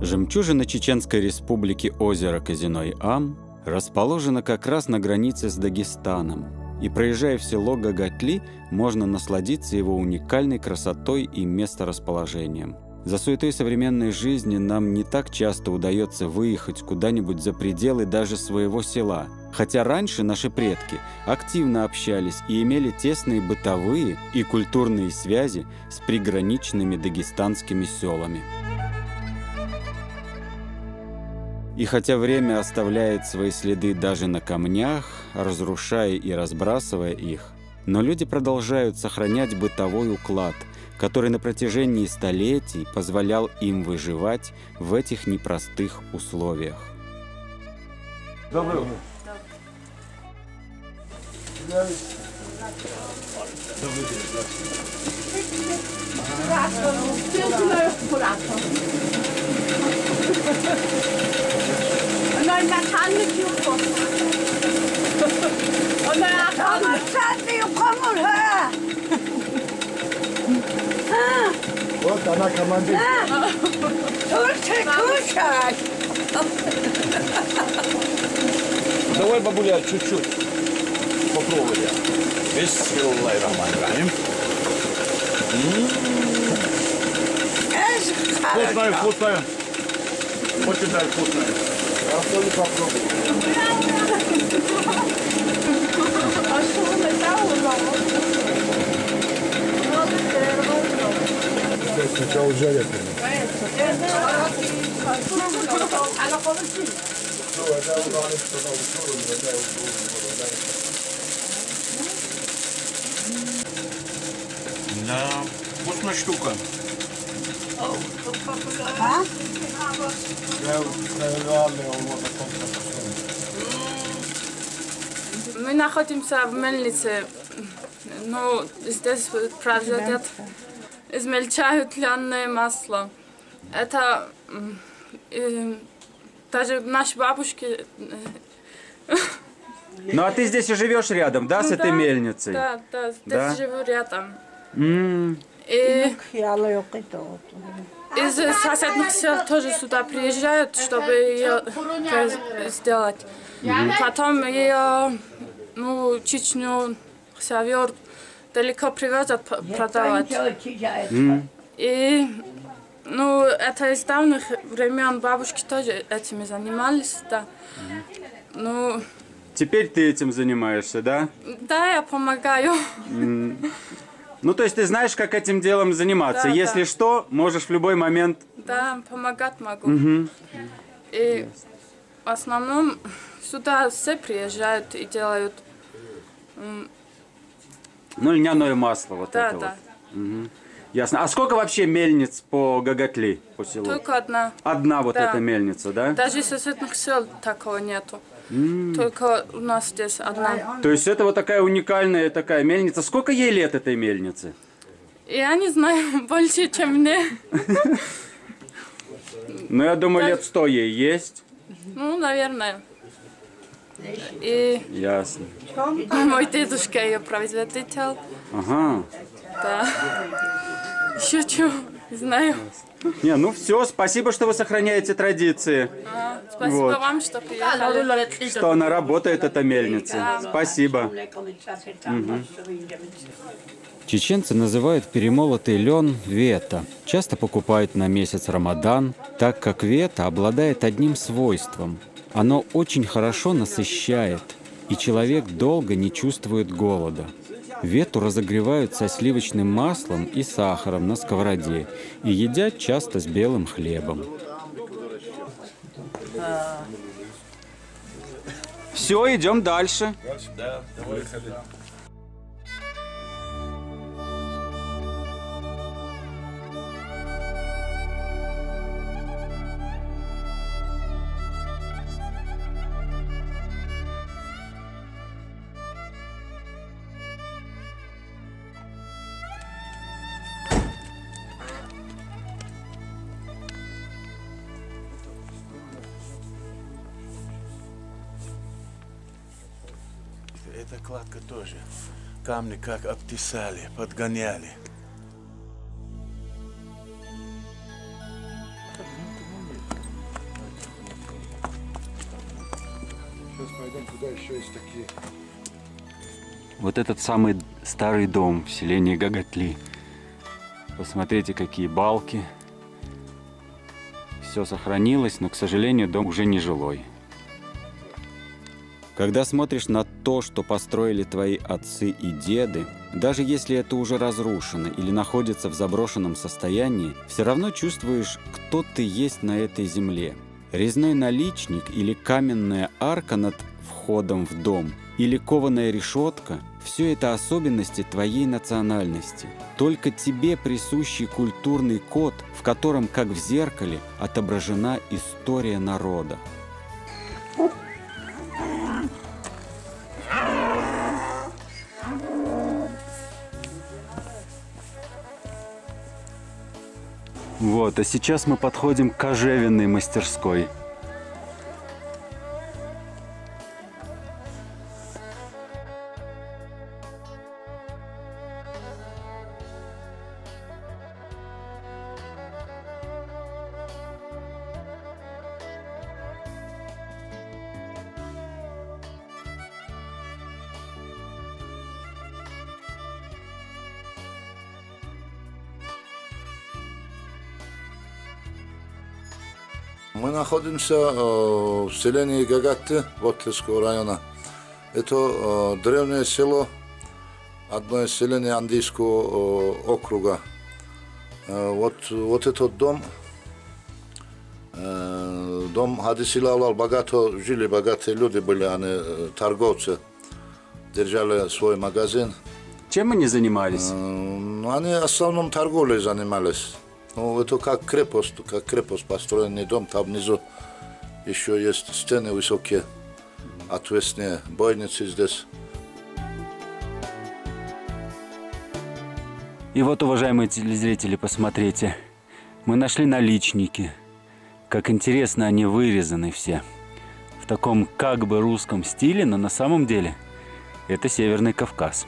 Жемчужина Чеченской Республики озеро Козиной-Ам расположено как раз на границе с Дагестаном, и, проезжая в село Гагатли, можно насладиться его уникальной красотой и месторасположением. За суетой современной жизни нам не так часто удается выехать куда-нибудь за пределы даже своего села, хотя раньше наши предки активно общались и имели тесные бытовые и культурные связи с приграничными дагестанскими селами. И хотя время оставляет свои следы даже на камнях, разрушая и разбрасывая их, но люди продолжают сохранять бытовой уклад, который на протяжении столетий позволял им выживать в этих непростых условиях. Доброе утро. Вот она командир. Давай, бабуля, чуть-чуть попробуем. Бисмиллахир-рахманир-рахим. Вкусная, вкусная. Очень даже вкусная. Я тоже попробую. А что вы металлом? Сначала жарят. Да, вкусная штука. А? Мы находимся в мельнице, но здесь производят, измельчают льняное масло. Это даже наши бабушки... Ну а ты здесь и живешь рядом, да, с этой мельницей? Да, да, здесь живу рядом. И из соседних сел тоже сюда приезжают, чтобы ее сделать. Потом ее, Чечню, Север далеко привозят продавать. И, это из давних времен бабушки тоже этими занимались, да. Теперь ты этим занимаешься, да? Да, я помогаю. Ну, то есть ты знаешь, как этим делом заниматься. Да, Если что, можешь в любой момент... Да, помогать могу. И в основном сюда все приезжают и делают... льняное масло вот да, это да. вот. Ясно. А сколько вообще мельниц по Гагатли, по селу? Только одна. Одна вот Да. эта мельница, да? Даже соседних сел такого нету. Только у нас здесь одна. То есть это вот такая уникальная такая мельница. Сколько ей лет этой мельнице? Я не знаю, больше, чем мне. Ну, я думаю, лет 100 ей есть. Наверное. И Ясно. мой дедушка ее производитель. Ага. Да. Шучу, знаю. Не, все, спасибо, что вы сохраняете традиции. Спасибо вам, что приехали. Что она работает, эта мельница. Да. Спасибо. Чеченцы называют перемолотый лен вета. Часто покупают на месяц Рамадан, так как вета обладает одним свойством. Оно очень хорошо насыщает, и человек долго не чувствует голода. Вету разогревают со сливочным маслом и сахаром на сковороде и едят часто с белым хлебом. Все, идем дальше. Да, давай. Эта кладка тоже. Камни как обтесали, подгоняли. Сейчас пойдем, туда еще есть такие. Вот этот самый старый дом в селении Гагатли. Посмотрите, какие балки. Все сохранилось, но, к сожалению, дом уже не жилой. Когда смотришь на то, что построили твои отцы и деды, даже если это уже разрушено или находится в заброшенном состоянии, все равно чувствуешь, кто ты есть на этой земле. Резной наличник или каменная арка над входом в дом, или кованая решетка – все это особенности твоей национальности. Только тебе присущий культурный код, в котором, как в зеркале, отображена история народа. Вот, а сейчас мы подходим к кожевенной мастерской. Мы находимся в селении Гагатли, Вотлинского района. Это древнее село, одно из селений Андийского округа. Вот этот дом Хадис Илалал, жили богатые люди были, они торговцы, держали свой магазин. Чем они занимались? Они в основном торговлей занимались. Ну, это как крепость построенный дом, там внизу еще есть стены высокие, отвесные, бойницы здесь. И вот, уважаемые телезрители, посмотрите, мы нашли наличники. Как интересно они вырезаны все. В таком как бы русском стиле, но на самом деле это Северный Кавказ.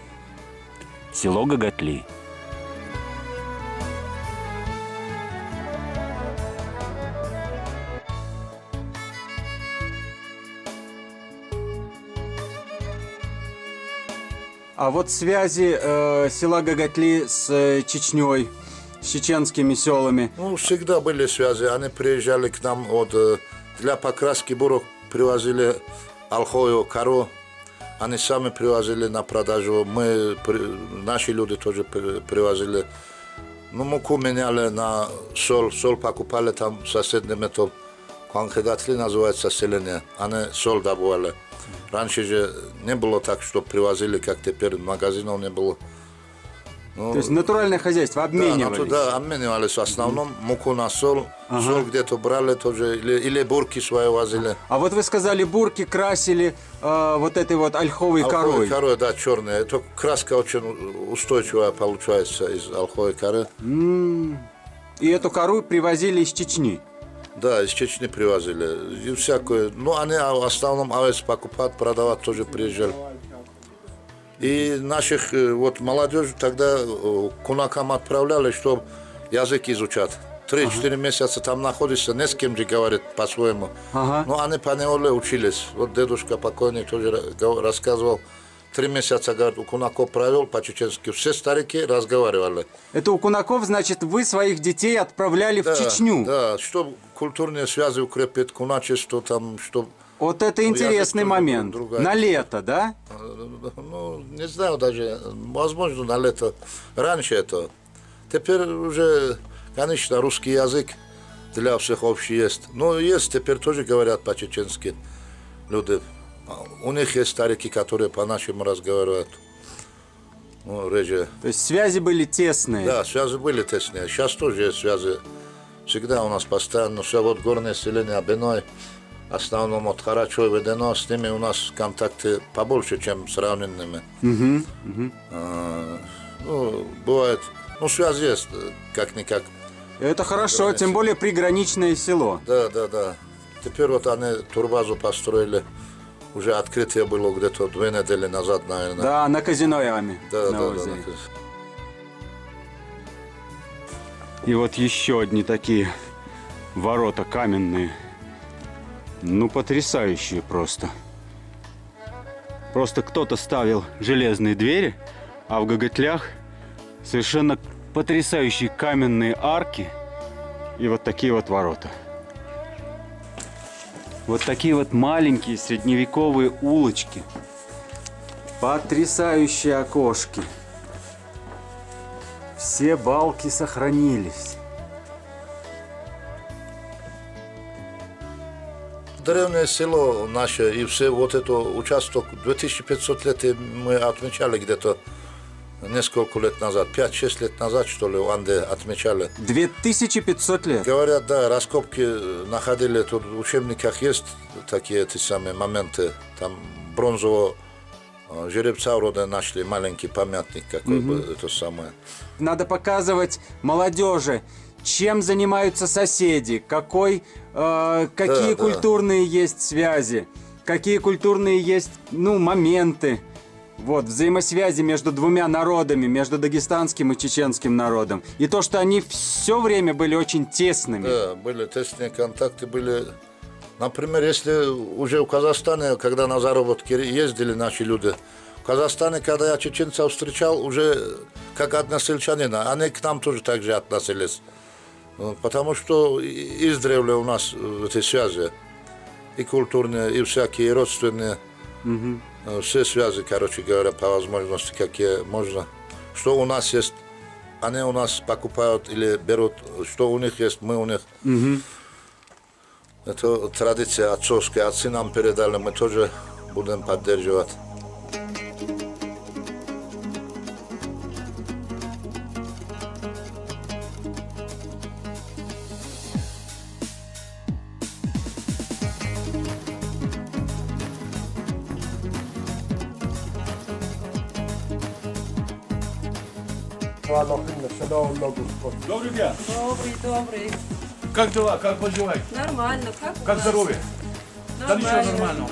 Село Гагатли. А вот связи села Гагатли с Чечней, с чеченскими селами? Ну, всегда были связи. Они приезжали к нам для покраски бурок, привозили ольховую кору. Они сами привозили на продажу. Наши люди тоже привозили. Ну, муку меняли на соль. Соль покупали там в соседнем, это Гагатли называется селение. Они соль добывали. Раньше же не было так, что привозили, как теперь, магазинов не было. Ну, то есть натуральное хозяйство, обменивались? Да, обменивались в основном муку на соль. Ага. Соль где-то брали тоже, или бурки свои возили. А вот вы сказали, бурки красили вот этой вот ольховой корой. Корой, да, черная. Это краска очень устойчивая получается из ольховой коры. И эту кору привозили из Чечни? Да, из Чечни привозили. И всякое. Ну, они в основном овец покупать, продавать тоже приезжали. И наших вот молодежь тогда кунакам отправляли, чтобы язык изучать. 3-4 месяца там находишься, не с кем же говорит по-своему. Но они по неволе учились. Вот дедушка покойный тоже рассказывал. 3 месяца, говорит, у кунаков провел по-чеченски. Все старики разговаривали. Это у кунаков, значит, вы своих детей отправляли в Чечню? Да, чтобы культурные связи укрепить, куначество там, чтобы... Вот это интересный момент. На лето, да? Ну, не знаю даже. Возможно, на лето. Раньше это. Теперь уже, конечно, русский язык для всех общий есть. Но есть, теперь тоже говорят по-чеченски люди. У них есть старики, которые по-нашему разговаривают. Ну, реже. То есть связи были тесные? Да, связи были тесные. Сейчас тоже есть связи. Всегда у нас постоянно. Все вот горное селение Абиной. В основном от Харачева ведено, с ними у нас контакты побольше, чем с равнинными. Ну, бывает, ну, связь есть, как-никак. Это хорошо, тем более приграничное село. Да. Теперь вот они турбазу построили, уже открытие было где-то 2 недели назад, наверное. Да, на Козиной-Аме. Да. И вот еще одни такие ворота каменные. Ну, потрясающие просто. Просто кто-то ставил железные двери, а в Гаготлях совершенно потрясающие каменные арки и вот такие вот ворота. Вот такие вот маленькие средневековые улочки. Потрясающие окошки. Все балки сохранились. Древнее село наше и все вот это участок 2500 лет мы отмечали где-то несколько лет назад, 5-6 лет назад, что ли, в Анде отмечали. 2500 лет? Говорят, да, раскопки находили, тут в учебниках есть такие эти самые моменты, там бронзового жеребца вроде нашли, маленький памятник какой бы, это самое. Надо показывать молодежи, чем занимаются соседи, какие культурные есть связи, какие культурные есть, моменты. Вот, взаимосвязи между двумя народами, между дагестанским и чеченским народом. И то, что они все время были очень тесными. Да, были тесные контакты, были... Например, если уже в Казахстане, когда на заработки ездили наши люди, в Казахстане, когда я чеченцев встречал, уже как односельчанина, они к нам тоже так же относились. Потому что издревле у нас эти связи, и культурные, и всякие, и родственные. Все связи, короче говоря, по возможности, какие можно. Что у нас есть, они у нас покупают или берут, что у них есть, мы у них. Это традиция отцовская, отцы нам передали, мы тоже будем поддерживать. Добрый день. Добрый. Как дела? Как поживаете? Нормально. Как у Как вас? здоровье? Да ничего, Нормально. нормального.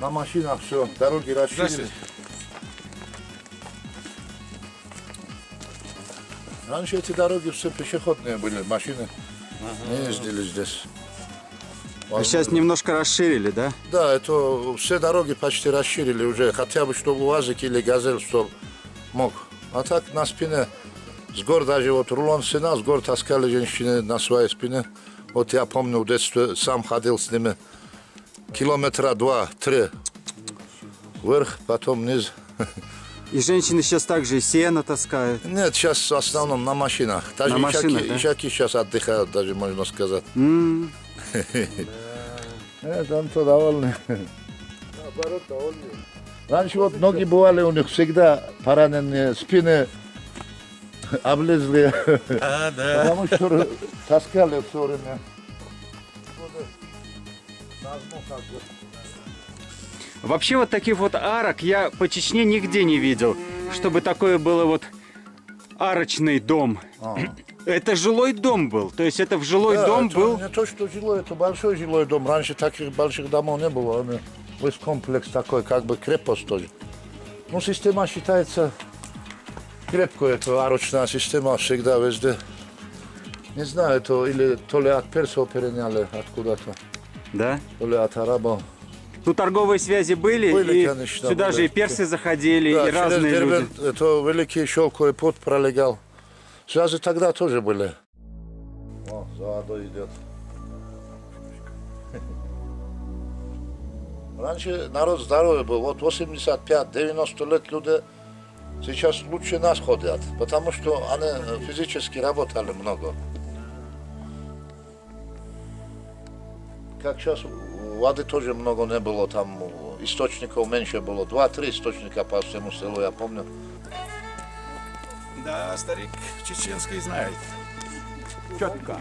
На машинах все, дороги расширили. Здравствуйте. Раньше эти дороги все пешеходные были, машины не ездили здесь. А сейчас немножко расширили, да? Да, это все дороги почти расширили уже, хотя бы чтобы УАЗик или Газель, чтобы мог. А так на спине, с гор даже вот рулон сена, с гор таскали женщины на своей спине. Вот я помню в детстве, сам ходил с ними километра 2-3 вверх, потом вниз. И женщины сейчас также и сено таскают. Нет, сейчас в основном на машинах. Даже На машинах, да? ишаки сейчас отдыхают, даже можно сказать. Там то довольны. Раньше вот ноги бывали у них всегда пораненные, спины облезли. Потому что таскали все время. Вообще вот таких вот арок я по Чечне нигде не видел, чтобы такое было вот арочный дом. Это жилой дом был, то есть это в жилой дом это был. Не то, что жилой, это большой жилой дом. Раньше таких больших домов не было. Весь комплекс такой, как бы крепость тоже. Ну, система считается крепкой, это арочная система всегда везде. Не знаю, это или то ли от персов переняли откуда-то, Да? то ли от арабов. Тут торговые связи были, Были, и конечно, сюда были. же и персы заходили, Да, и разные через люди. Дербент, это великий шелковый путь пролегал. Связи тогда тоже были. О, за водой идет. Раньше народ здоровый был. Вот 85-90 лет люди сейчас лучше нас ходят, потому что они физически работали много. Как сейчас воды тоже много не было, там источников меньше было, 2-3 источника по всему селу, я помню. Да, старик чеченский знает. Четко.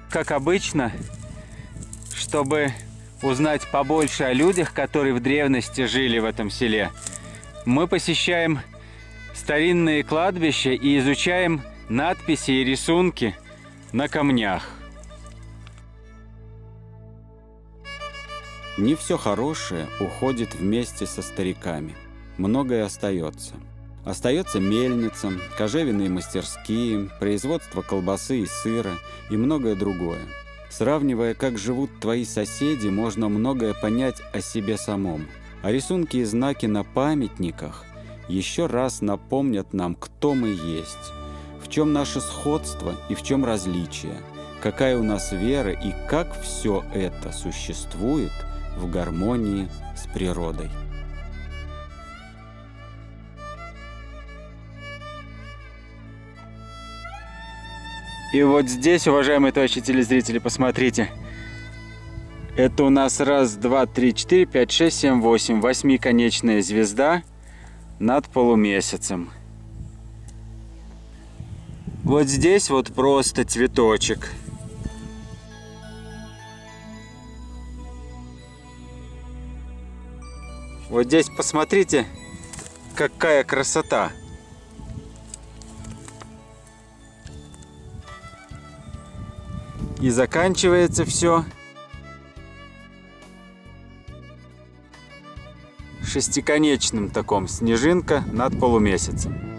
Как обычно, чтобы узнать побольше о людях, которые в древности жили в этом селе, мы посещаем старинные кладбища и изучаем надписи и рисунки на камнях. Не все хорошее уходит вместе со стариками. Многое остается. Остается мельница, кожевенные мастерские, производство колбасы и сыра и многое другое. Сравнивая, как живут твои соседи, можно многое понять о себе самом. А рисунки и знаки на памятниках еще раз напомнят нам, кто мы есть, в чем наше сходство и в чем различие, какая у нас вера и как все это существует в гармонии с природой. И вот здесь, уважаемые товарищи телезрители, посмотрите. Это у нас 1, 2, 3, 4, 5, 6, 7, 8. Восьмиконечная звезда над полумесяцем. Вот здесь вот просто цветочек. Вот здесь посмотрите, какая красота. И заканчивается все шестиконечным таком, снежинка над полумесяцем.